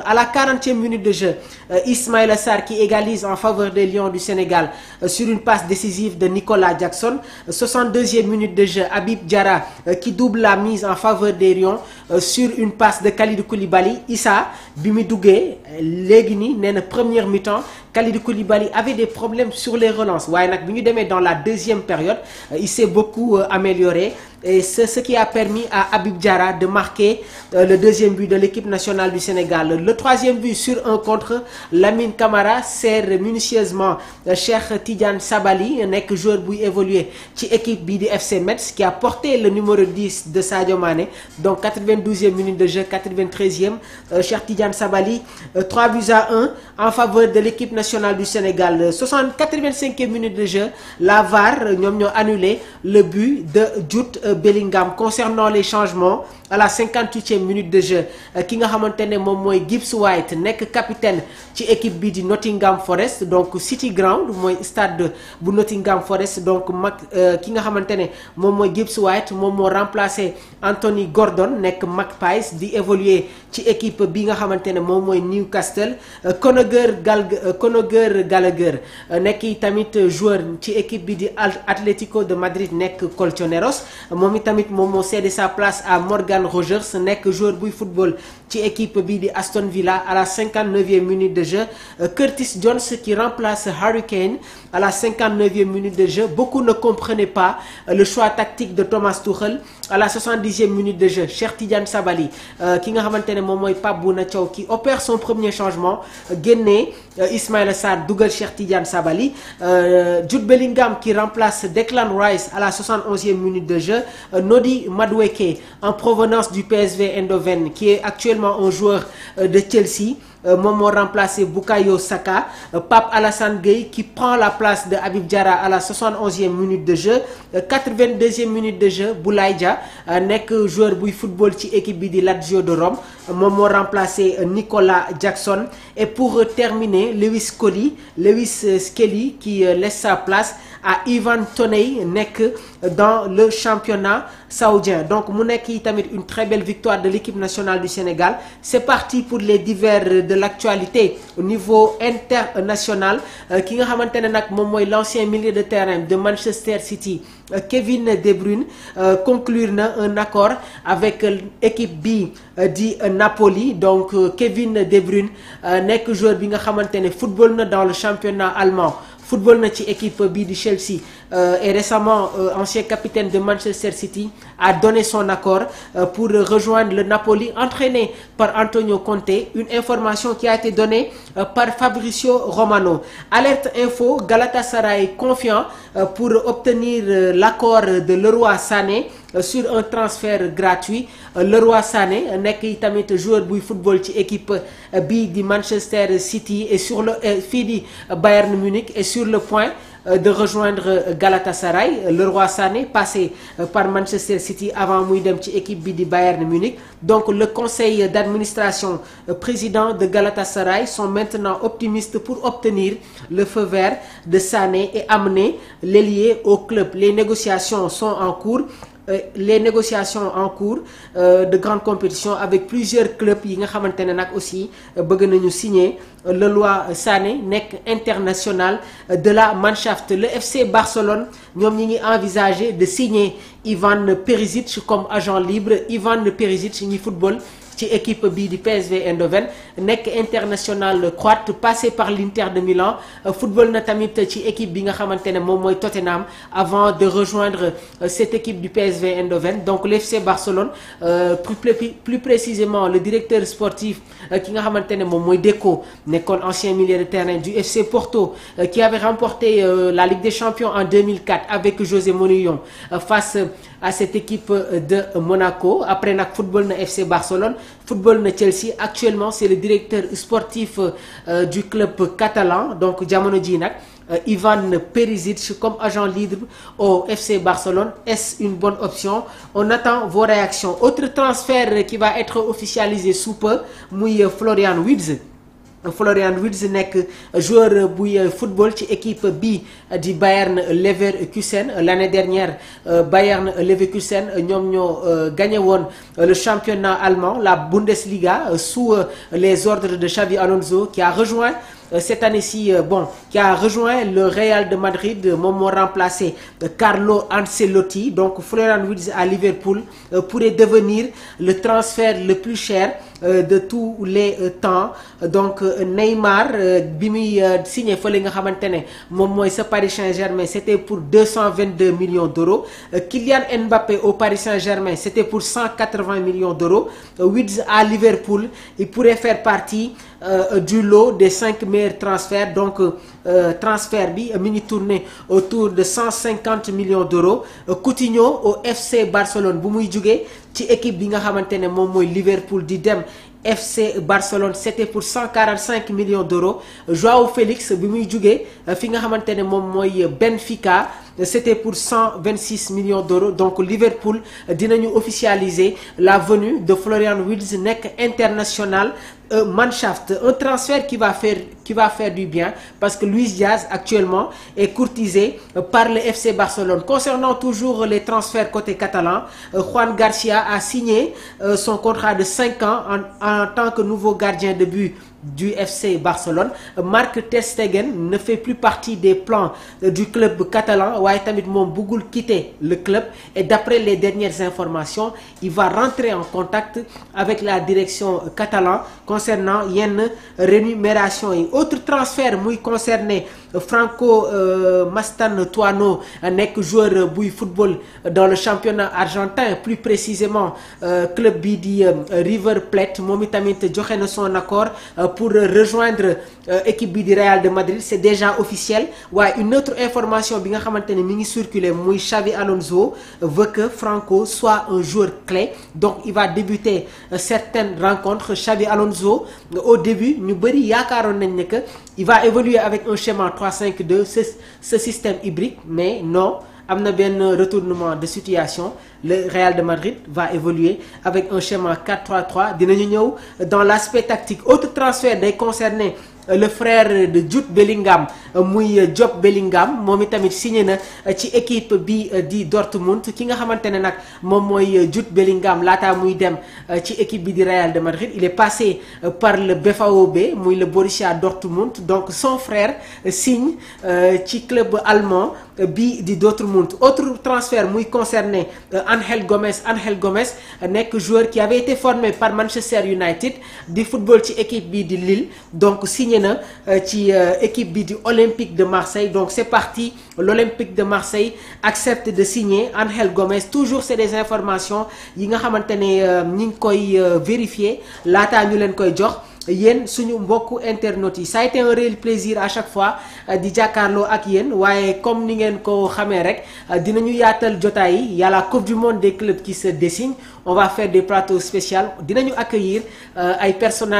À la 40e minute de jeu, Ismaïla Sarr qui égalise en faveur des Lions du Sénégal sur une passe décisive de Nicolas Jackson. 62e minute de jeu, Habib Diarra qui double la mise en faveur des Lions sur une passe de Kalidou Koulibaly. Issa bi mu duggee léegi nii nee na première mi-temps Kalidou Koulibaly avait des problèmes sur les relances waaye nag bi ñu demee dans la deuxième période il s'est beaucoup amélioré. Et c'est ce qui a permis à Habib Diarra de marquer le deuxième but de l'équipe nationale du Sénégal. Le troisième but sur un contre, Lamine Camara sert minutieusement Cheikh Tidiane Sabali, nekk joueur buy évoluer ci équipe bii di FC Metz, qui a porté le numéro 10 de Sadio Mané. Donc 92e minute de jeu, 93e, Cheikh Tidiane Sabali, 3 buts à 1 en faveur de l'équipe nationale du Sénégal. 85e minute de jeu, la VAR ñoom ñoo annulé le but de Jude Bellingham. Concernant les changements, à la 58e minute de jeu ki nga xamante ne moom mooy Gibbs White nekk capitaine ci équipe bi di Nottingham Forest, donc City Ground mooy stade bu Nottingham Forest. Donc ki nga xamante ne moom mooy Gibbs White moom moo remplacé Anthony Gordon nekk Magpies di évoluer ci équipe bi nga xamante ne moom mooy Newcastle. Conor Gallagher nekk tamit joueur ci équipe bi di Atlético de Madrid nekk Colchoneros, moom itamit moom moo cédé sa place à Morgan Rogers nekk joueur buy football ci équipe bi di Aston Villa. À la 59e minute de jeu, Curtis Jones qui remplace Harry Kane à la 59e minute de jeu. Beaucoup ne comprenaient pas le choix tactique de Thomas Tuchel. À la 70e minute de jeu, Cheikh Tidiane Sabali ki nga xamante ne moom mooy Pape Bouna Thiaw qui opère son premier changement, génnee Ismaïla Sarr dugal Cheikh Tidiane Sabali. Jude Bellingham qui remplace Declan Rice à la 71e minute de jeu. Nodi Madueke en provenance du PSV Eindhoven qui est actuellement un joueur de Chelsea, moom moo remplacé Bukayo Saka. Pape Alassane Gueye qui prend la place de Habib Diarra à la 71e minute de jeu. 82e minute de jeu, Boulaye Dia nekk joueur buy football ci équipe bi di Lazio de Rome, moom moo remplacé Nicolas Jackson. Et pour terminer, Lewis Skelly qui laisse sa place à Ivan Toney nekk dans le championnat saoudien. Donc mu nekk tamit une très belle victoire de l'équipe nationale du Sénégal. C'est parti pour les divers de l'actualité au niveau international. Ki nga xamante ne nag moom mooy l'ancien milieu de terrain de Manchester City, Kevin De Bruyne, conclure na un accord avec équipe bi di Napoli. Donc Kevin De Bruyne nekk joueur bi nga xamante ne football na dans le championnat allemand, football na ci équipe bii di Chelsea, et récemment ancien capitaine de Manchester City a donné son accord pour rejoindre le Napoli entraîné par Antonio Conte. Une information qui a été donnée par Fabrizio Romano. Alerte info, Galatasaray confiant pour obtenir l'accord de Leroy Sané sur un transfert gratuit. Leroy Sané nekk tamit joueur buy football ci équipe bii di Manchester City et sur le fii di Bayern Munich est sur le point de rejoindre Galatasaray. Leroy Sané passé par Manchester City avant muy dem ci équipe bi di Bayern Munich. Donc le conseil d'administration, président de Galatasaray sont maintenant optimistes pour obtenir le feu vert de Sané et amener l'ailier au club. Les négociations sont en cours. De grande compétition avec plusieurs clubs yi nga xamante ne nag aussi bëgg nañu signer Leroy Sané nekk international de la Mannschaft. Le FC Barcelone ñoom ñi ngi envisager de signer Ivan Perisic comme agent libre. Ivan Perisic ñi football ci équipe bii di PSV Eindhoven nekk international croate, passé par l'Inter de Milan, football na tamit ci équipe bi nga xamante ne moom mooy Tottenham avant de rejoindre cette équipe du PSV Eindhoven. Donc l'FC Barcelone, plus précisément le directeur sportif ki nga xamante ne moom mooy Deco nekkoon ancien milieu de terrain du FC Porto, qui avait remporté la Ligue des Champions en 2004 avec José Mourinho face à cette équipe de Monaco. Après nag football na FC Barcelone, football na Chelsea. Actuellement c'est le directeur sportif du club catalan. Donc jamono ji nag Ivan Perisic comme agent libre au FC Barcelone. Est-ce une bonne option? On attend vos réactions. Autre transfert qui va être officialisé sous peu muy Florian Wirtz Florian Wirtz nekk joueur buy football ci équipe bi di Bayern Leverkusen. L'année dernière Bayern Leverkusen ñoom ñoo gagné woon le championnat allemand, la Bundesliga, sous les ordres de Xavi Alonso, qui a rejoint cette année-ci, qui a rejoint le Real de Madrid. Moom moo remplacé Carlo Ancelotti. Donc Florian Wirtz à Liverpool pourrait devenir le transfert le plus cher de tous les temps. Donc Neymar bi muy signé fële nga xamante ne moom mooy sa Paris Saint-Germain, c'était pour 222 millions d'euros. Kylian Mbappé au Paris Saint-Germain, c'était pour 180 millions d'euros. Wirtz à Liverpool, il pourrait faire partie du lot des 5 meilleurs transferts. Donc transfert bi mi ngi tourné autour de 150 millions d'euros. Coutinho au FC Barcelone bu muy jugee ci équipe bi nga xamante ne moom mooy Liverpool di dem FC Barcelone, c'était pour 145 millions d'euros. Joao Félix bi muy jugee fi nga xamante ne moom mooy Benfica, c'était pour 126 millions d'euros. Donc Liverpool dinañu officialiser la venue de Florian Wirtz nekk international Mannschaft. Un transfert qui va faire du bien, parce que Luis Diaz actuellement est courtisé par le FC Barcelone. Concernant toujours les transferts côté catalan, Juan Garcia a signé son contrat de 5 ans en tant que nouveau gardien de but du FC Barcelone. Marc Ter Stegen ne fait plus partie des plans du club catalan, waaye tamit moom bëggul quitter le club, et d'après les dernières informations, il va rentrer en contact avec la direction catalane concernant yenn rémunération yi. Autre transfert muy concerné Franco Mastantuono, nekk joueur buy football dans le championnat argentin, plus précisément club bi di River Plate. Moom itamit joxe na son accord pour rejoindre équipe bi di Real de Madrid. C'est déjà officiel. waaye une autre information bi nga xamante ne mi ngi circuler muy Xavi Alonso veut que Franco soit un joueur clé. Donc il va débuter certaines rencontres. Xavi Alonso au début ñu bëri yaakaaroon nañ ne que il va évoluer avec un schéma 3-5-2, ce système hybride, mais non. am na benn retournement de situation. Le Real de Madrid va évoluer avec un schéma 4-3-3. dinañu ñëw dans l'aspect tactique. Autre transfert day concerner le frère de Jude Bellingham, muy Job Bellingham. moom itamit signé na ci équipe bi di Dortmund. ki nga xamante ne nag moom mooy Jude Bellingham laataa muy dem ci équipe bi di Real de Madrid, il est passé par le BVB, muy le Borussia Dortmund. Donc son frère signe ci club allemand bi di Dortmund. Autre transfert muy concerné Angel Gomez nekk joueur qui avait été formé par Manchester United, di football ci équipe bi di Lille. Donc signé na ci équipe bi di Olympique de Marseille. Donc c'est parti, l'Olympique de Marseille accepte de signer Angel Gomez. Toujours c'est des informations yi nga xamante ne ñi ngi koy vérifier laataa ñu leen koy jox yéen suñu mbokku internautes yi. Ça a été un réel plaisir à chaque fois di jàkkaarloo ak yéen, waaye comme ni ngeen ko xamee rek dinañu yaatal jotaay yi. Il y a la Coupe du monde des clubs qui se dessine. On va faire des plateaux spéciaux. Dinañu accueillir ay personnages